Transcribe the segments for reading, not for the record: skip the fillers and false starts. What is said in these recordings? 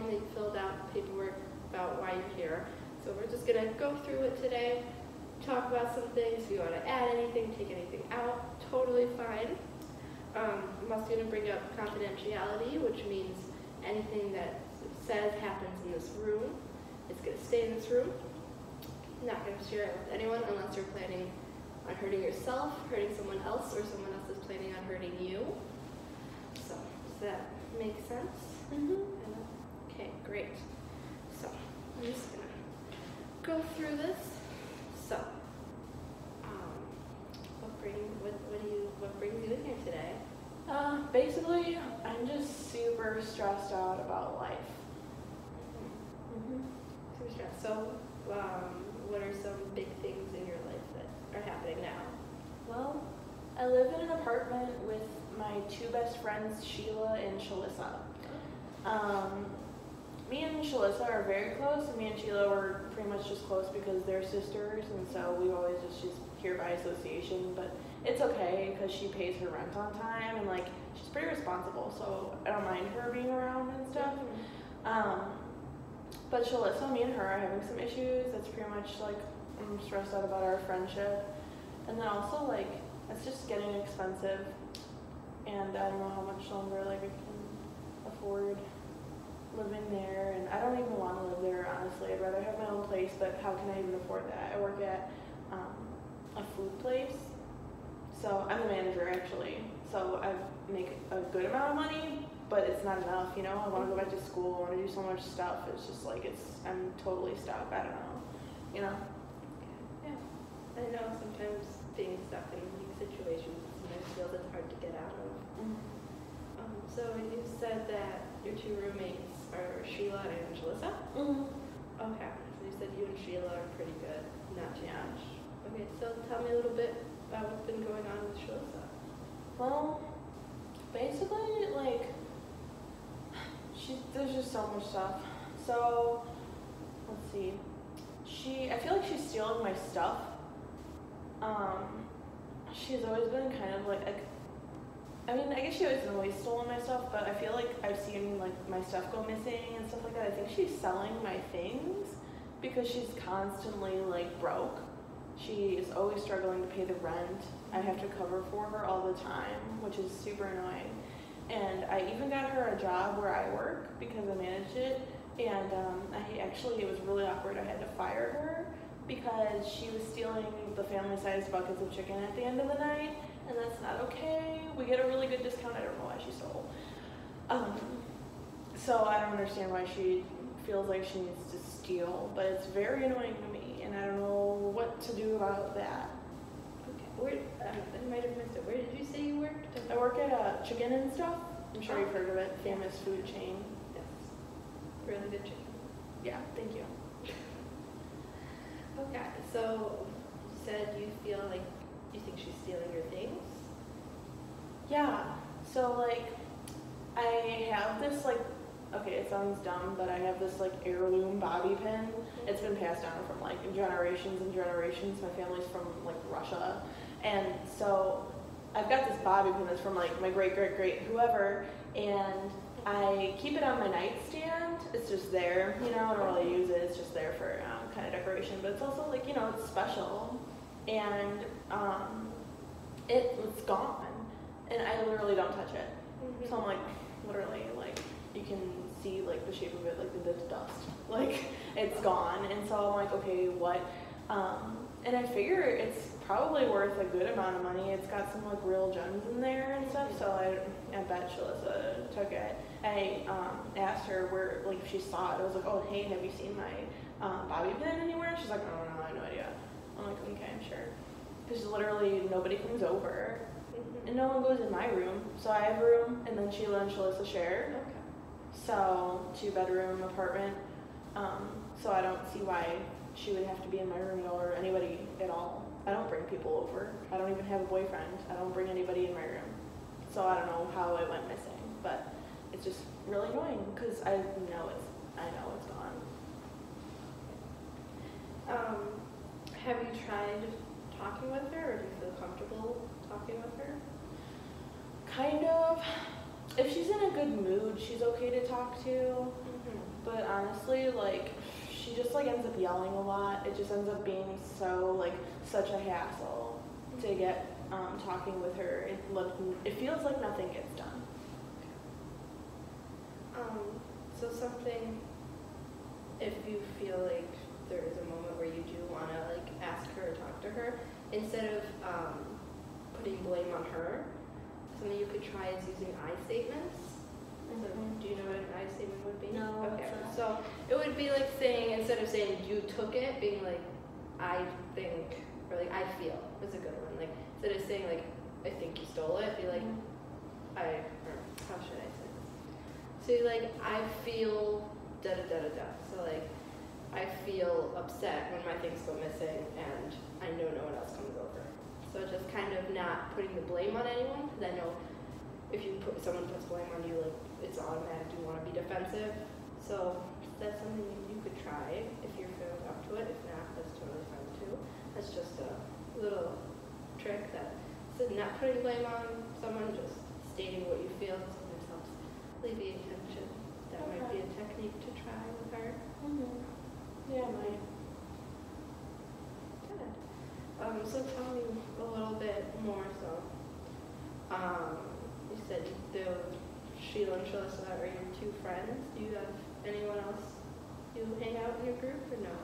form that you filled out, paperwork about why you're here. So we're just gonna go through it today, talk about some things. If you want to add anything, take anything out, totally fine. I'm also gonna bring up confidentiality, which means anything that says happens in this room, it's gonna stay in this room. Not gonna share it with anyone unless you're planning on hurting yourself, hurting someone else, or someone else is planning on hurting you. So, does that make sense? Mm-hmm. Okay, great. So, I'm just gonna go through this. So, what brings you in here today? Basically, I'm just super stressed out about life. Mm-hmm. Super stressed. So, what are some big things in your life that are happening now? Well, I live in an apartment with my two best friends, Sheila and Shalissa. Me and Shalissa are very close, and me and Sheila were pretty much just close because they're sisters, and so we always just here by association, but it's okay because she pays her rent on time, and like, she's pretty responsible, so I don't mind her being around and stuff. But Shalissa, me and her are having some issues. That's pretty much like, I'm stressed out about our friendship. And then also like, it's just getting expensive, and I don't know how much longer like I can afford living there, and I don't even want to live there, honestly. I'd rather have my own place, but how can I even afford that? I work at a food place, so I'm the manager actually, so I make a good amount of money, but it's not enough, you know? I want to go back to school, I want to do so much stuff. It's just like, I'm totally stuck. I don't know, you know? Yeah, I know sometimes being stuck in these situations sometimes feels it's hard to get out of. So you said that your two roommates are Sheila and Shalissa? Okay, so you said you and Sheila are pretty good, not too much. Okay, so tell me a little bit about what's been going on with Shalissa. Well, basically, like, there's just so much stuff. So, let's see. I feel like she's stealing my stuff. She's always been kind of like, I mean, I guess she hasn't always stolen my stuff, but I feel like I've seen like my stuff go missing and stuff like that. I think she's selling my things because she's constantly like broke. She is always struggling to pay the rent. I have to cover for her all the time, which is super annoying. And I even got her a job where I work because I manage it. And it was really awkward. I had to fire her because she was stealing the family-sized buckets of chicken at the end of the night, and that's not okay. We get a really good discount. I don't know why she stole. So I don't understand why she feels like she needs to steal, but it's very annoying to me, and I don't know what to do about that. Okay, I might have missed it. Where did you say you worked? I work at Chicken and Stuff. I'm sure you've heard of it. Famous food chain. Yes. Really good chicken. Yeah, thank you. Okay, so you said you feel like you think she's stealing your things? Yeah, so like, I have this like, okay, it sounds dumb, but I have this like heirloom bobby pin. It's been passed down from like generations and generations. My family's from like Russia, and so I've got this bobby pin that's from like my great whoever, and I keep it on my nightstand. It's just there, you know, I don't really use it. It's just there for kind of decoration, but it's also like, you know, it's special, and it's gone, and I literally don't touch it. So I'm like, literally, like, you can see like the shape of it, like the dust, like it's gone. And so I'm like, okay, what? And I figure it's probably worth a good amount of money. It's got some like real gems in there and stuff, so I bet Shalissa took it. I asked her where, like, if she saw it. I was like, oh, hey, have you seen my bobby pin anywhere? She's like, no, I have no idea. I'm like, okay, I'm sure. Because literally nobody comes over, and no one goes in my room. So I have a room, and then Sheila and Shalissa share. Okay. So 2-bedroom apartment. So I don't see why she would have to be in my room or anybody at all. I don't bring people over. I don't even have a boyfriend. I don't bring anybody in my room. So I don't know how it went missing, but it's just really annoying because I know it's gone. Have you tried talking with her, or do you feel comfortable talking with her? Kind of. If she's in a good mood, she's okay to talk to. But honestly, like, she just like ends up yelling a lot. It just ends up being so like such a hassle to get talking with her. It feels like nothing gets done. So something, if you feel like there is a moment where you do want to like ask her or talk to her, instead of putting blame on her, something you could try is using I statements. So, do you know what an I statement would be? No. Okay. So it would be like saying, instead of saying you took it, being like I think, or like I feel is a good one. Like instead of saying like I think you stole it, be like or how should I say this? So you're like I feel da da da da da. So like I feel upset when my things go missing and I know no one else comes over. So just kind of not putting the blame on anyone, because I know if someone puts blame on you, like it's automatic, you want to be defensive. So that's something you could try if you're feeling up to it. If not, that's totally fine too. That's just a little trick that so not putting blame on someone, just stating what you feel sometimes helps alleviate tension. That might be a technique to try with her. Yeah, it might. Good. So tell me a little bit more. So, you said Sheila and Shalissa are your two friends. Do you have anyone else you hang out in your group or no?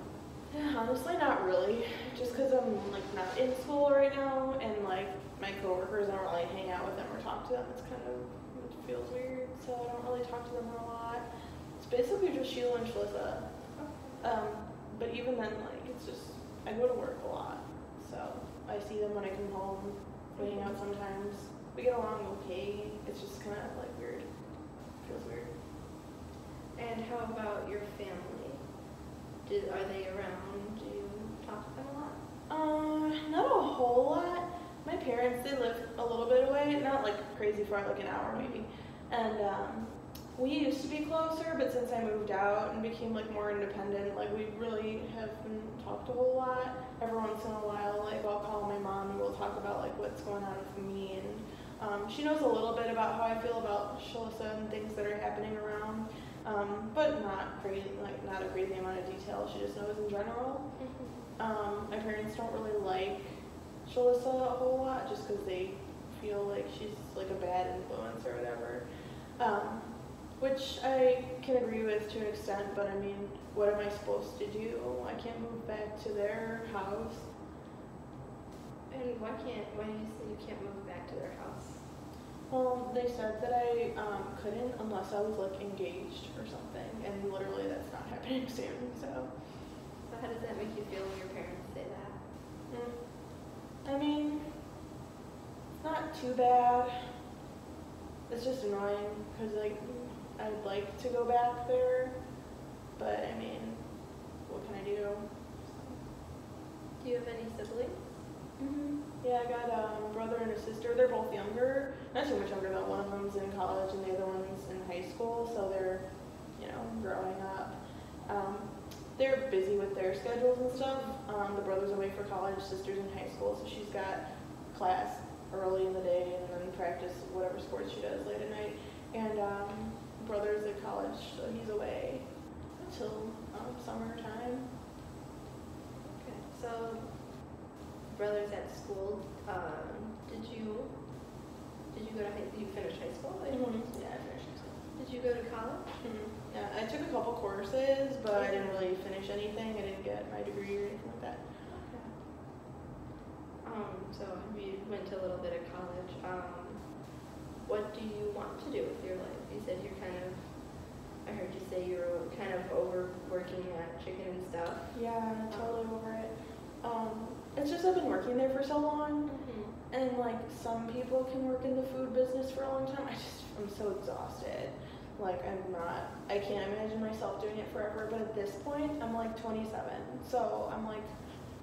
Yeah, honestly, not really. Just because I'm like not in school right now, and like my coworkers, I don't really hang out with them or talk to them. It feels weird, so I don't really talk to them a lot. It's basically just Sheila and Shalissa. But even then, like it's just I go to work a lot, so I see them when I come home. We hang out sometimes. We get along okay. It's just kind of like weird. Feels weird. And how about your family? Are they around? Do you talk to them a lot? Not a whole lot. My parents, they live a little bit away, not like crazy far, like an hour maybe. And we used to be closer, but since I moved out and became like more independent, like we really haven't talked a whole lot. Every once in a while, like I'll call my mom and we'll talk about like what's going on with me, and she knows a little bit about how I feel about Shalissa and things that are happening around, but not crazy, like not a crazy amount of detail. She just knows in general. My parents don't really like Shalissa a whole lot just because they feel like she's like a bad influence or whatever. Which I can agree with to an extent, but I mean, what am I supposed to do? I can't move back to their house. And why do you say you can't move back to their house? Well, they said that I couldn't unless I was like engaged or something, and literally that's not happening soon, so. So how does that make you feel when your parents say that? I mean, it's not too bad. It's just annoying, because like, I'd like to go back there, but I mean, what can I do? Do you have any siblings? Yeah, I got a brother and a sister. They're both younger, not too much younger though. One of them's in college and the other one's in high school, so they're, growing up. They're busy with their schedules and stuff. The brother's away for college, sister's in high school, so she's got class early in the day and then practice whatever sports she does late at night. And brother's at college, so he's away until summertime. Okay, so brothers at school. Did you go to you finished high school? Yeah, I finished high school. Did you go to college? Yeah, I took a couple courses, but I didn't really finish anything. I didn't get my degree or anything like that. Okay. So you went to a little bit of college. What do you want to do with your life? You said I heard you say you were kind of overworking at chicken and stuff. Yeah, totally over it. It's just I've been working there for so long, and like some people can work in the food business for a long time. I'm so exhausted. Like I can't imagine myself doing it forever, but at this point, I'm like 27, so I'm like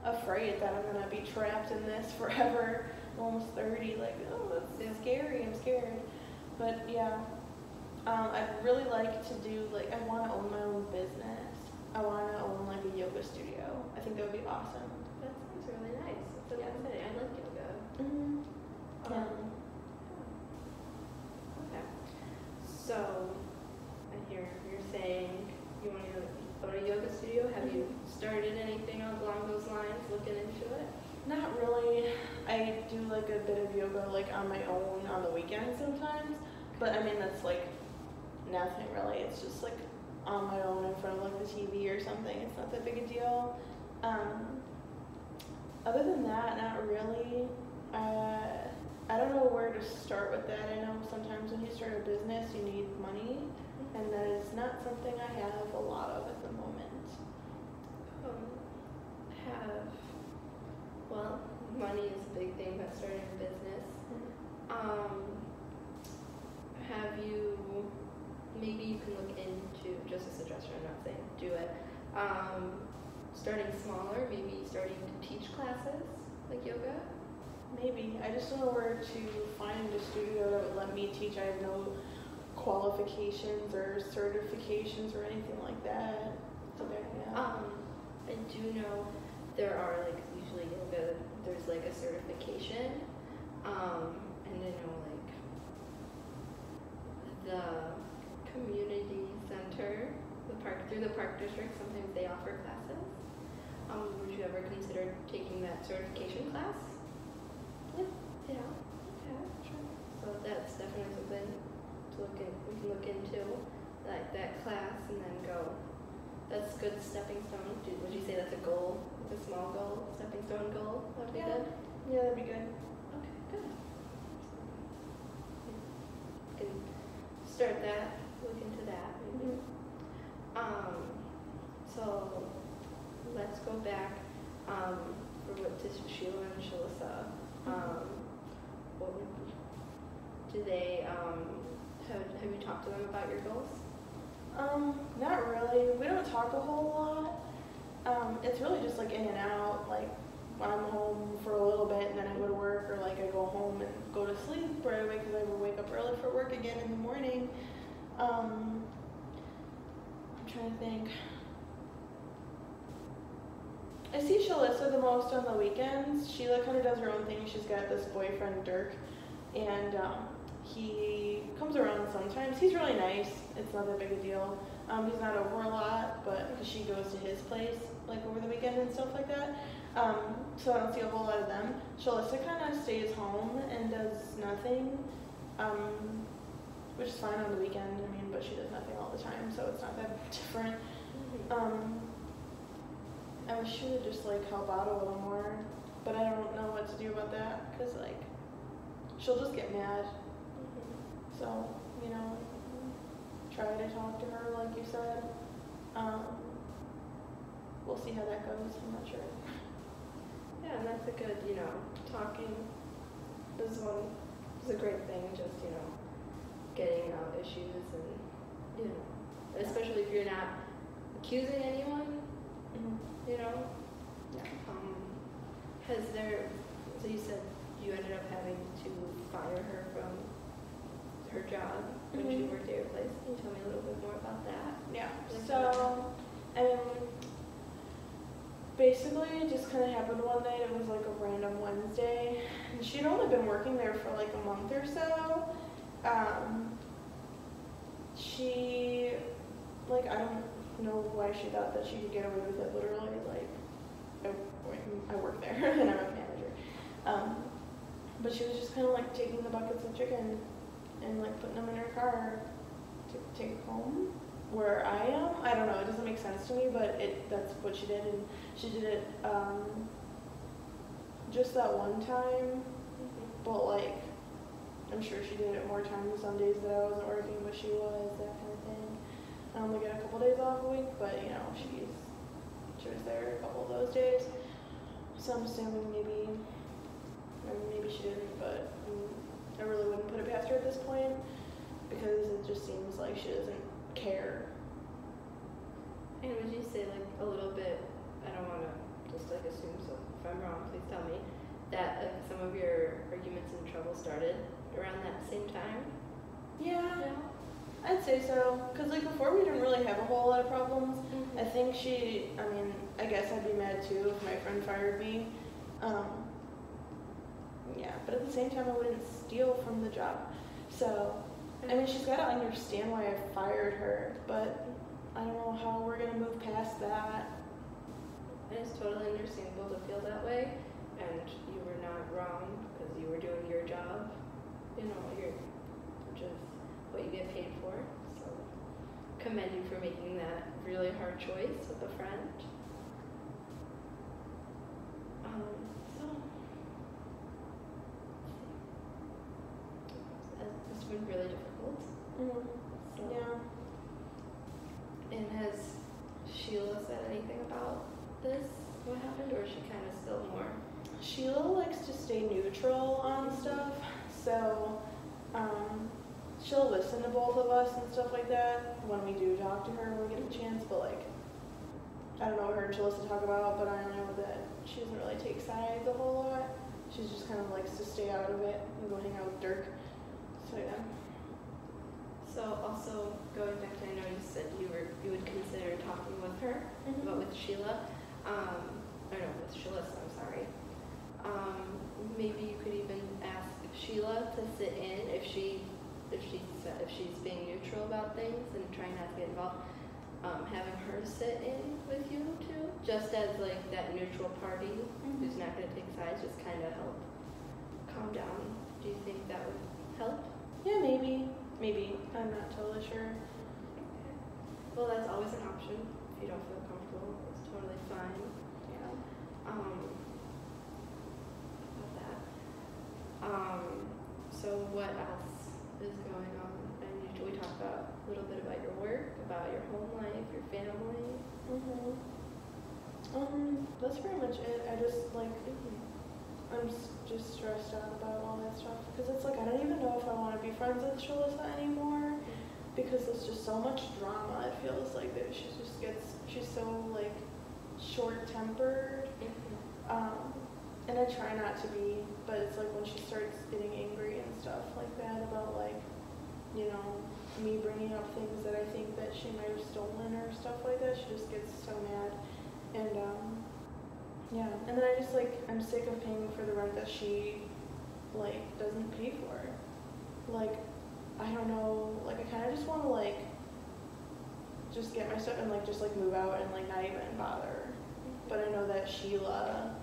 afraid that I'm gonna be trapped in this forever. I'm almost 30, like, oh, that's scary, I'm scared. But yeah, I'd really like to do, like, I wanna own my own business. I wanna own like a yoga studio. I think that would be awesome. That sounds really nice. That's what I'm saying. I like yoga. Yeah. Okay. So, I hear you're saying you want to go to a yoga studio? Have you started anything along those lines, looking into it? Not really. I do like a bit of yoga like on my own on the weekends sometimes, but I mean that's like nothing really. It's just like on my own in front of like the TV or something. It's not that big a deal. Other than that, not really. I don't know where to start with that. I know sometimes when you start a business, you need money, and that is not something I have a lot of at the moment. Well, money is a big thing about starting a business. Have you, maybe you can look into, just a suggestion, I'm not saying do it, starting smaller, maybe starting to teach classes like yoga? Maybe. I just don't know where to find a studio that would let me teach. I have no qualifications or certifications or anything like that. I do know there are like usually yoga, there's like a certification, and I know like the community center, through the park district, sometimes they offer classes. Would you ever consider taking that certification class? Yeah. Okay. Sure. So that's definitely something to we can look into, like that class, and then go. That's a good stepping stone. Would you say that's a goal, like a small goal, stepping stone goal? That'd be good. Yeah, that'd be good. Okay, good. You can start that. Look into that. Maybe. So let's go back for what to Sheila and Shalissa. What would do they have you talked to them about your goals? Not really. We don't talk a whole lot. It's really just like in and out, like when I'm home for a little bit and then I go to work, or like I go home and go to sleep right away because I will wake up early for work again in the morning. I'm trying to think. I see Shalissa the most on the weekends. Sheila kind of does her own thing. She's got this boyfriend, Dirk, and he comes around sometimes. He's really nice. It's not that big a deal. He's not over a lot, but she goes to his place like over the weekend and stuff like that. So I don't see a whole lot of them. Shalissa kind of stays home and does nothing, which is fine on the weekend. I mean, but she does nothing all the time, so it's not that different. I wish she would just like help out a little more, but I don't know what to do about that because like she'll just get mad. So, you know, try to talk to her like you said. We'll see how that goes. I'm not sure. Yeah, and that's a good, talking is a great thing. Just getting out issues and especially if you're not accusing anyone. Yeah. Has there, so you said you ended up having to fire her from her job when she worked at your place. Can you tell me a little bit more about that? Yeah. So, basically it just kind of happened one night. It was like a random Wednesday. And she'd only been working there for like a month or so. She, like, I don't know why she thought that she could get away with it, literally. Like, I work there and I'm a manager. But she was just kind of like taking the buckets of chicken and like putting them in her car to take home where I am. I don't know, it doesn't make sense to me, but that's what she did, and she did it just that one time, but like I'm sure she did it more times some days that I wasn't working, but she was, that kind of thing. I only get a couple days off a week, but she was there a couple of those days, so I'm assuming maybe she didn't, but I really wouldn't put it past her at this point because it just seems like she doesn't care. And would you say like a little bit, I don't want to just like assume, so if I'm wrong, please tell me, that some of your arguments and trouble started around that same time? Yeah. I'd say so, because like before we didn't really have a whole lot of problems. I think I guess I'd be mad too if my friend fired me. Yeah, but at the same time I wouldn't steal from the job. So, she's got to understand why I fired her, but I don't know how we're gonna move past that. And it's totally understandable to feel that way, and you were not wrong because you were doing your job, which is what you get paid for. So, commend you for making that really hard choice with a friend. It's been really difficult. Mm-hmm. So, Yeah. And has Sheila said anything about this? What happened, or is she kind of still more? Sheila likes to stay neutral on stuff, so she'll listen to both of us and stuff like that when we do talk to her when we get the chance, but like, I don't know what her and Sheila to talk about, but I know that she doesn't really take sides a whole lot. She just kind of likes to stay out of it and go hang out with Dirk. So yeah. So also going back to, I know you said you would consider talking with her, but with Sheila, with Shalissa, I'm sorry. Maybe you could even ask Sheila to sit in if she's being neutral about things and trying not to get involved. Having her sit in with you too, just as like that neutral party who's not going to take sides, just kind of help calm down. Do you think that would help? Yeah, maybe. I'm not totally sure. Okay. Well, that's always an option. If you don't feel comfortable, it's totally fine. Yeah. About that. So what else is going on? And we talked about a little bit about your work, about your home life, your family. That's pretty much it. I just like, I'm just stressed out about all that stuff because it's like I don't even know if I want to be friends with Shalissa anymore because there's just so much drama. It feels like that she's so like short-tempered. And I try not to be, but it's like when she starts getting angry and stuff like that about like, me bringing up things that I think that she might have stolen or stuff like that, she just gets so mad. And yeah, and then I just like, I'm sick of paying for the rent that she like doesn't pay for. Like, I don't know, like I kind of just want to like just get my stuff and like just like move out and like not even bother. But I know that Sheila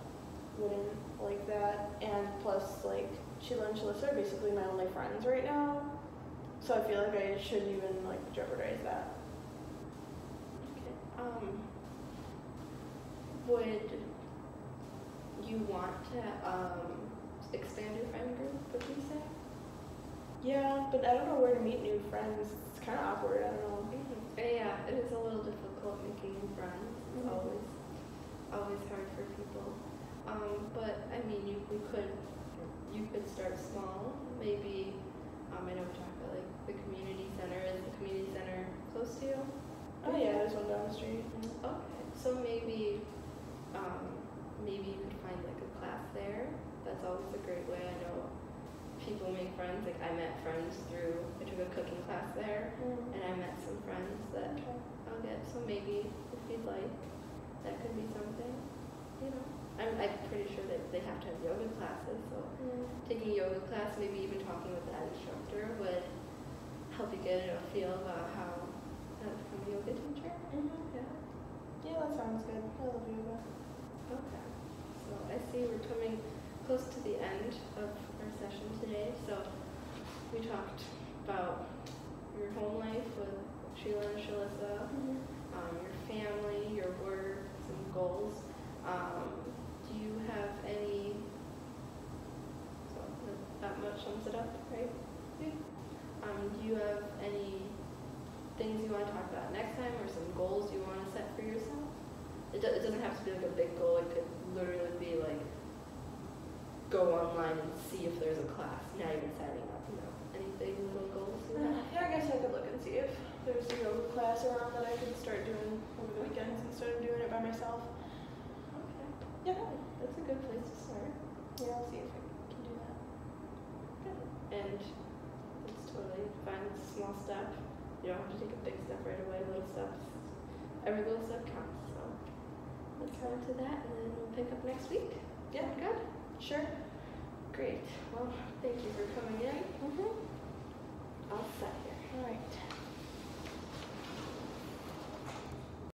wouldn't like that, and plus like Sheila and Shalissa are basically my only friends right now, so I feel like I shouldn't even like jeopardize that. Okay. Would you want to expand your friend group, would you say? Yeah, but I don't know where to meet new friends. It's kind of awkward, I don't know. Yeah, it is a little difficult making new friends. It's always hard for people. But I mean, you could start small. Maybe I know we talked about like the community center. Is the community center close to you? Oh yeah, there's one down the street. Okay, so maybe you could find like a class there. That's always a great way. I know people make friends. Like I took a cooking class there, and I met some friends that I'll get. So maybe if you'd like, that could be something. I'm pretty sure that they have to have yoga classes. So taking a yoga class, maybe even talking with that instructor would help you get a feel about how to become a yoga teacher. Yeah, that sounds good. I love yoga. Okay. So I see we're coming close to the end of our session today. So we talked about your home life with Sheila and Shalissa, your family, your work, some goals. Do you have any, that much sums it up, right? Do you have any things you want to talk about next time, or some goals you want to set for yourself? It doesn't have to be like a big goal. It could literally be like, go online and see if there's a class, not even signing up, any big little goals you have? Yeah, I guess I could look and see if there's a yoga class around that I could start doing over the weekends instead of doing it by myself. Yeah, that's a good place to start. Yeah, I'll see if I can do that. Good. And it's totally fine. It's a small step. You don't have to take a big step right away. Little steps. Every little step counts. So let's go into that, and then we'll pick up next week. Yeah. Good? Sure. Great. Well, thank